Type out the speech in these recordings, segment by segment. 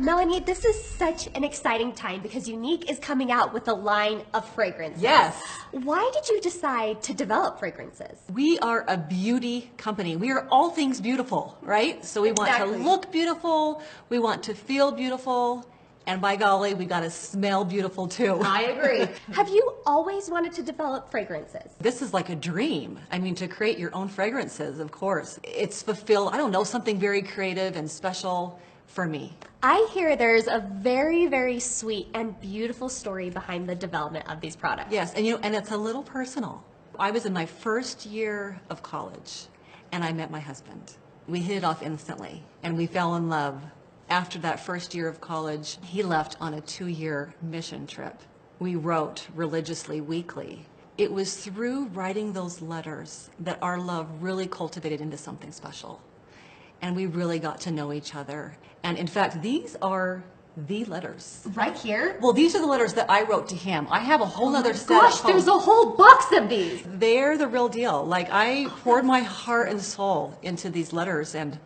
Melanie, this is such an exciting time because Younique is coming out with a line of fragrances. Yes. Why did you decide to develop fragrances? We are a beauty company. We are all things beautiful, right? So we want to look beautiful, we want to feel beautiful, and by golly, we got to smell beautiful too. I agree. Have you always wanted to develop fragrances? This is like a dream. I mean, to create your own fragrances, of course. It's fulfilled, I don't know, something very creative and special for me. I hear there's a very, very sweet and beautiful story behind the development of these products. Yes, and it's a little personal. I was in my first year of college, and I met my husband. We hit it off instantly, and we fell in love. After that first year of college, he left on a 2-year mission trip. We wrote religiously weekly. It was through writing those letters that our love really cultivated into something special. And we really got to know each other. And in fact, these are the letters. Right here? Well, these are the letters that I wrote to him. I have a whole other set. Gosh, there's a whole box of these. They're the real deal. Like, I poured my heart and soul into these letters, and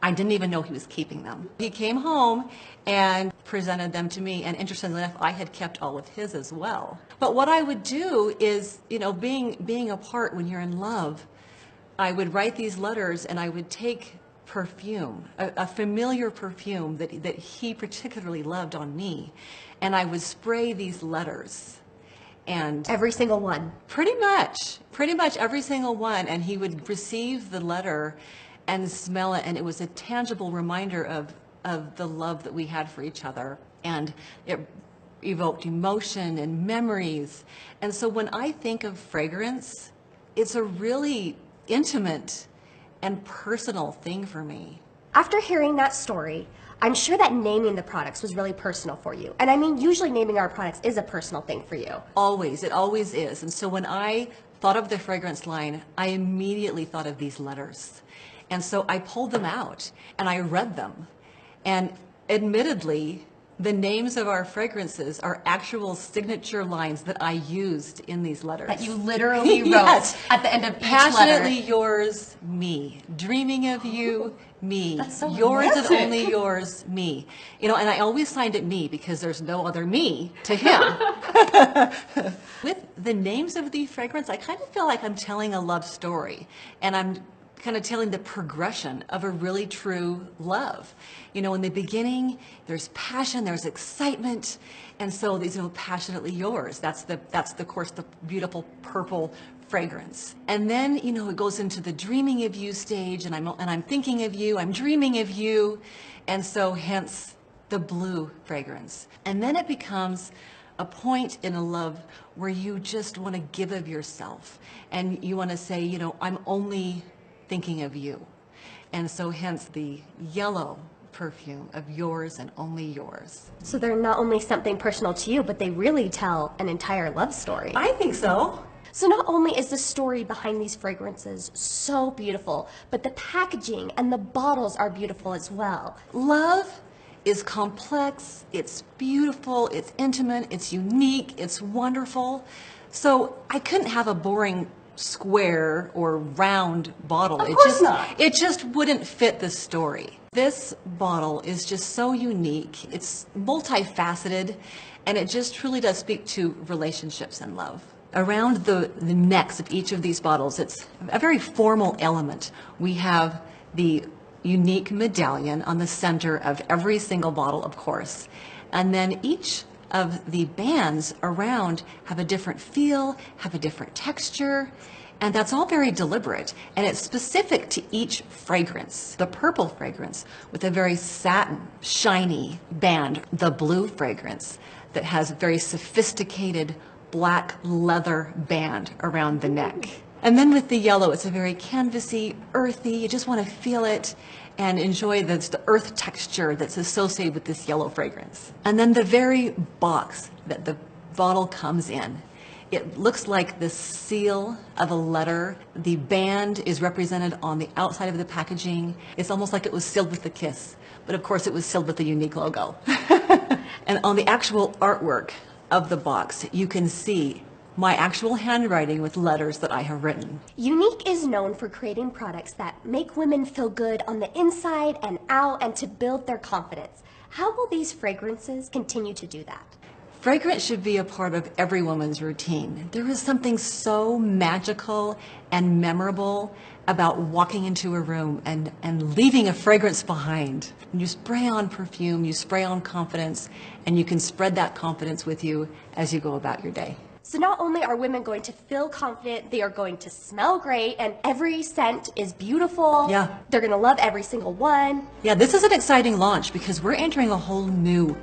I didn't even know he was keeping them. He came home and presented them to me, and interestingly enough, I had kept all of his as well. But what I would do is, you know, being apart when you're in love, I would write these letters and I would take perfume, a familiar perfume that he particularly loved on me, and I would spray these letters. And every single one? Pretty much every single one, and he would receive the letter and smell it, and it was a tangible reminder of the love that we had for each other, and it evoked emotion and memories. And so when I think of fragrance, it's a really intimate and personal thing for me. After hearing that story, I'm sure that naming the products was really personal for you. And I mean, usually naming our products is a personal thing for you. Always, it always is. And so when I thought of the fragrance line, I immediately thought of these letters. And so I pulled them out and I read them. And admittedly, the names of our fragrances are actual signature lines that I used in these letters. That you literally wrote yes. At the end of each Passionately letter. yours, me. Dreaming of you, me. That's so yours romantic. and only yours, me. You know, and I always signed it me because there's no other me to him. With the names of the fragrance, I kind of feel like I'm telling a love story, and I'm kind of telling the progression of a really true love. You know, in the beginning, there's passion, there's excitement, and so these, you know, passionately yours. That's of course the beautiful purple fragrance. And then, you know, it goes into the dreaming of you stage, and I'm thinking of you, I'm dreaming of you, and so hence the blue fragrance. And then it becomes a point in a love where you just want to give of yourself, and you want to say, you know, I'm only thinking of you. And so hence the yellow perfume of yours and only yours. So they're not only something personal to you, but they really tell an entire love story. I think so. So not only is the story behind these fragrances so beautiful, but the packaging and the bottles are beautiful as well. Love is complex, it's beautiful, it's intimate, it's unique, it's wonderful. So I couldn't have a boring square or round bottle. Of course not. It just wouldn't fit the story. This bottle is just so unique. It's multifaceted, and it just truly does speak to relationships and love. Around the necks of each of these bottles, it's a very formal element. We have the unique medallion on the center of every single bottle, of course, and then each of the bands around have a different feel, have a different texture, and that's all very deliberate, and it's specific to each fragrance. The purple fragrance with a very satin, shiny band, the blue fragrance that has a very sophisticated black leather band around the neck. And then with the yellow, it's a very canvasy, earthy, you just want to feel it and enjoy the earth texture that's associated with this yellow fragrance. And then the very box that the bottle comes in, it looks like the seal of a letter. The band is represented on the outside of the packaging. It's almost like it was sealed with a kiss, but of course it was sealed with the Younique logo. And on the actual artwork of the box, you can see my actual handwriting with letters that I have written. Younique is known for creating products that make women feel good on the inside and out and to build their confidence. How will these fragrances continue to do that? Fragrance should be a part of every woman's routine. There is something so magical and memorable about walking into a room and leaving a fragrance behind. When you spray on perfume, you spray on confidence, and you can spread that confidence with you as you go about your day. So not only are women going to feel confident, they are going to smell great, and every scent is beautiful. Yeah. They're going to love every single one. Yeah, this is an exciting launch because we're entering a whole new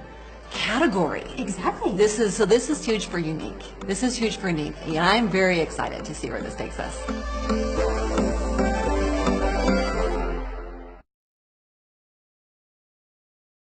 category. Exactly. This is huge for Younique. This is huge for Younique. Yeah, I'm very excited to see where this takes us.